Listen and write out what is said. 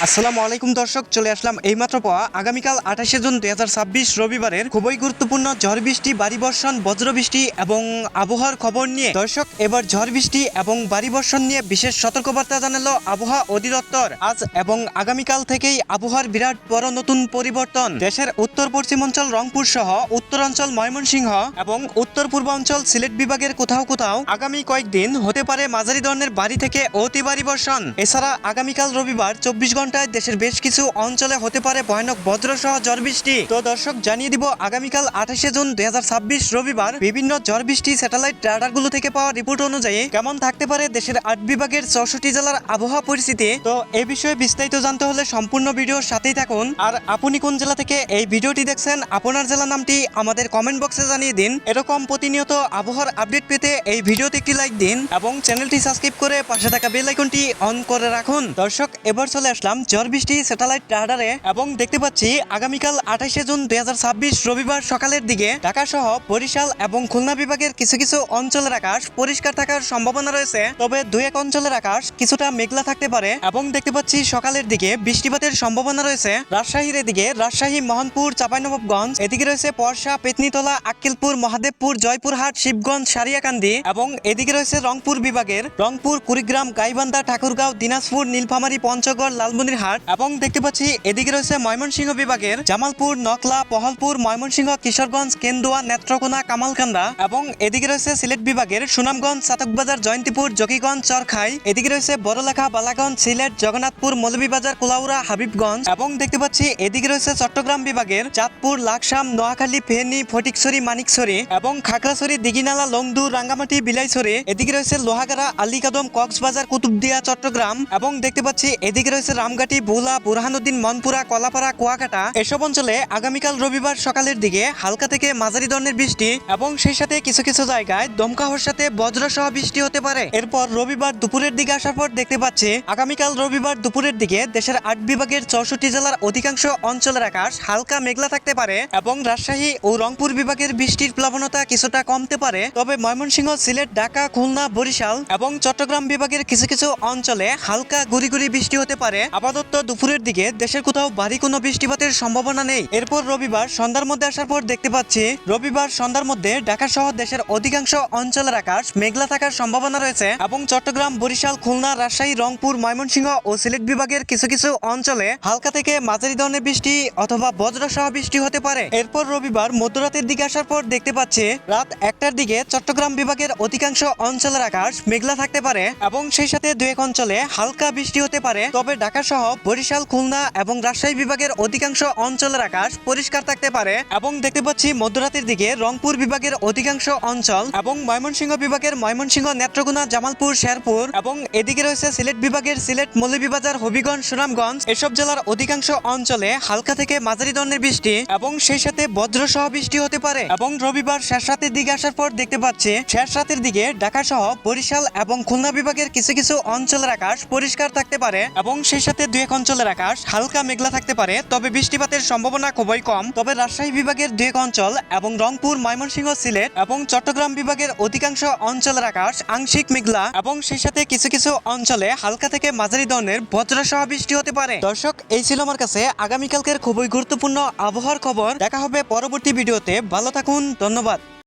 আসসালামু আলাইকুম দর্শক, চলে আসলাম এইমাত্র পাওয়া আগামীকাল 28শে জুন 2026 রবিবারের খুবই গুরুত্বপূর্ণ ঝড় বৃষ্টি, ভারী বর্ষণ, বজ্রবৃষ্টি এবং আবহাওয়ার খবর নিয়ে। দর্শক, এবার ঝড় বৃষ্টি এবং ভারী বর্ষণ নিয়ে বিশেষ সতর্কবার্তা জানালো আবহাওয়া অধিদপ্তর। আজ এবং আগামীকাল থেকেই আবহাওয়ার বিরাট বড় নতুন পরিবর্তন। দেশের উত্তর পশ্চিমাঞ্চল রংপুর সহ উত্তরাঞ্চল ময়মনসিংহ এবং উত্তর পূর্বাঞ্চল সিলেট বিভাগের কোথাও কোথাও আগামী কয়েকদিন হতে পারে মাঝারি ধরনের ভারী থেকে অতি ভারী বর্ষণ। এছাড়া আগামীকাল রবিবার 24 ঘন্টায় দেশের বেশ কিছু অঞ্চলে হতে পারে ভয়ানক বজ্রসহ ঝড় বৃষ্টি। তো দর্শক, জানিয়ে দিব আগামীকাল 28শে জুন 2026 রবিবার বিভিন্ন ঝড় বৃষ্টি স্যাটেলাইট রাডারগুলো থেকে পাওয়া রিপোর্ট অনুযায়ী কেমন থাকতে পারে দেশের 8 বিভাগের 64 জেলার আবহাওয়া পরিস্থিতি। তো এই বিষয়ে বিস্তারিত জানতে হলে সম্পূর্ণ ভিডিওর সাথেই থাকুন। আর আপনি কোন জেলা থেকে এই ভিডিওটি দেখছেন, আপনার জেলার নামটি আমাদের কমেন্ট বক্সে জানিয়ে দিন। এরকম প্রতিনিয়ত আবহাওয়ার আপডেট পেতে এই ভিডিওতে একটি লাইক দিন এবং চ্যানেলটি সাবস্ক্রাইব করে পাশে থাকা বেল আইকনটি অন করে রাখুন। দর্শক, এবার চলে আসলাম ঝড় বৃষ্টি স্যাটেলাইট রাডারে এবং দেখতে পাচ্ছি আগামীকাল 28শে জুন 2026 রবিবার সকালের দিকে ঢাকা সহ বরিশাল এবং খুলনা বিভাগের কিছু কিছু অঞ্চলের আকাশ পরিষ্কার থাকার সম্ভাবনা রয়েছে, তবে দুই এক অঞ্চলের আকাশ কিছুটা মেঘলা থাকতে পারে এবং দেখতে পাচ্ছি সকালের দিকে বৃষ্টিপাতের সম্ভাবনা রয়েছে রাজশাহীর এদিকে, রাজশাহী, মোহনপুর, চাঁপাইনবাবগঞ্জ, এদিকে রয়েছে পরশা, পেতনিতলা, আক্কেলপুর, মহাদেবপুর, জয়পুরহাট, শিবগঞ্জ, সারিয়াকান্দি এবং এদিকে রয়েছে রংপুর বিভাগের রংপুর, কুড়িগ্রাম, গাইবান্ধা, ঠাকুরগাঁও, দিনাজপুর, নীলফামারী, পঞ্চগড়, লালমনিরহাট এবং দেখতে পাচ্ছি এদিকে রয়েছে ময়মনসিংহ বিভাগের জামালপুর, নকলা, পহলপুর, ময়মনসিংহ, কিশোরগঞ্জ, কেন্দুয়া, নেত্রকোনা, কামালকান্দা এবং এদিকে রয়েছে সিলেট বিভাগের সুনামগঞ্জ, চাতকবাজার, জয়ন্তীপুর, জকিগঞ্জ, চরখাই, এদিকে রয়েছে বড়লেখা, বালাগঞ্জ, সিলেট, জগন্নাথপুর, মৌলভীবাজার, কুলাউড়া, হাবিবগঞ্জ এবং দেখতে পাচ্ছি এদিকে রয়েছে চট্টগ্রাম বিভাগের চাঁদপুর, লাকসাম, নোয়াখালী, ফেনী, ফটিকছড়ি, মানিকছড়ি এবং খাগড়াছড়ি, দিঘিনালা, লংদু, রাঙ্গামাটি, বিলাইছড়ি, এদিকে রয়েছে লোহাগাড়া, আলীকদম, কক্সবাজার, কুতুবদিয়া, চট্টগ্রাম এবং দেখতে পাচ্ছি এদিকে রয়েছে রামঘাটি, ভোলা, বুরহানুদ্দিন, মনপুরা, কলাপাড়া, কুয়াকাটা। এসব অঞ্চলে আগামীকাল রবিবার সকালের দিকে হালকা থেকে মাঝারি ধরনের বৃষ্টি এবং সেই সাথে কিছু কিছু জায়গায় দমকাহর সাথে বজ্রসহ বৃষ্টি হতে পারে। এরপর রবিবার দুপুরের দিকে আসার পর দেখতে পাচ্ছি আগামীকাল রবিবার দুপুরের দিকে দেশের 8 বিভাগের 64 জেলার অধিকাংশ অঞ্চলের আকাশ হালকা মেঘলা থাকতে পারে এবং রাজশাহী ও রংপুর বিভাগের বৃষ্টির প্লাবনতা কিছুটা কমতে পারে, তবে ময়মনসিংহ, সিলেট, ঢাকা, খুলনা, বরিশাল এবং চট্টগ্রাম বিভাগের কিছু কিছু অঞ্চলে হালকা গুড়ি গুড়ি বৃষ্টি হতে পারে। আপাতত দুপুরের দিকে দেশের কোথাও ভারী কোনো বৃষ্টিপাতের সম্ভাবনা নেই। এরপর রবিবার সন্ধ্যার মধ্যে আসার পর দেখতে পাচ্ছি রবিবার সন্ধ্যার মধ্যে ঢাকা সহ দেশের অধিকাংশ অঞ্চলের আকাশ মেঘলা থাকার সম্ভাবনা রয়েছে এবং চট্টগ্রাম, বরিশাল, খুলনা, রাজশাহী, রংপুর, ময়মনসিংহ ও সিলেট বিভাগের কিছু কিছু অঞ্চলে হালকা থেকে মাঝারি ধরনের বৃষ্টি অথবা বজ্রসহ বৃষ্টি হতে পারে। এরপর রবিবার মধ্যরাতের দিকে আসার পর দেখতে পাচ্ছি রাত 1টার দিকে চট্টগ্রাম বিভাগের অধিকাংশ অঞ্চলের আকাশ মেঘলা থাকতে পারে এবং সেই সাথে দুই এক অঞ্চলে হালকা বৃষ্টি হতে পারে, তবে ঢাকা সহ বরিশাল, খুলনা এবং রাজশাহী বিভাগের অধিকাংশ অঞ্চলের আকাশ পরিষ্কার থাকতে পারে এবং দেখতে পাচ্ছি মধ্যরাতের দিকে রংপুর বিভাগের অধিকাংশ অঞ্চল এবং ময়মনসিংহ বিভাগের ময়মনসিংহ, নেত্রকোনা, জামালপুর, শেরপুর এবং এদিকে রয়েছে সিলেট বিভাগের সিলেট, মৌলভীবাজার, হবিগঞ্জ, সুনামগঞ্জ এসব জেলার অধিকাংশ অঞ্চলে হালকা থেকে মাঝারি ধরনের বৃষ্টি এবং সেই সাথে বজ্রসহ বৃষ্টি হতে পারে। এবং রবিবার শেষ রাতের দিকে আসার পর দেখতে পাচ্ছি শেষ রাতের দিকে ঢাকা সহ বরিশাল এবং খুলনা বিভাগের কিছু কিছু অঞ্চলের আকাশ পরিষ্কার থাকতে পারে এবং সেই সাথে দুই এক অঞ্চলের আকাশ হালকা মেঘলা থাকতে পারে, তবে বৃষ্টিপাতের সম্ভাবনা খুবই কম। তবে রাজশাহী বিভাগের দুই এক অঞ্চল এবং রংপুর, ময়মনসিংহ, সিলেট এবং চট্টগ্রাম বিভাগের অধিকাংশ অঞ্চলের আকাশ আংশিক মেঘলা এবং সেই সাথে কিছু কিছু অঞ্চলে হালকা থেকে মাঝারি ধরনের বজ্রসহ বৃষ্টি হতে পারে। দর্শক, এই ছিল আমার কাছে আগামীকালকের খুবই গুরুত্বপূর্ণ আবহাওয়ার খবর। দেখা হবে পরবর্তী ভিডিওতে। ভালো থাকুন, ধন্যবাদ।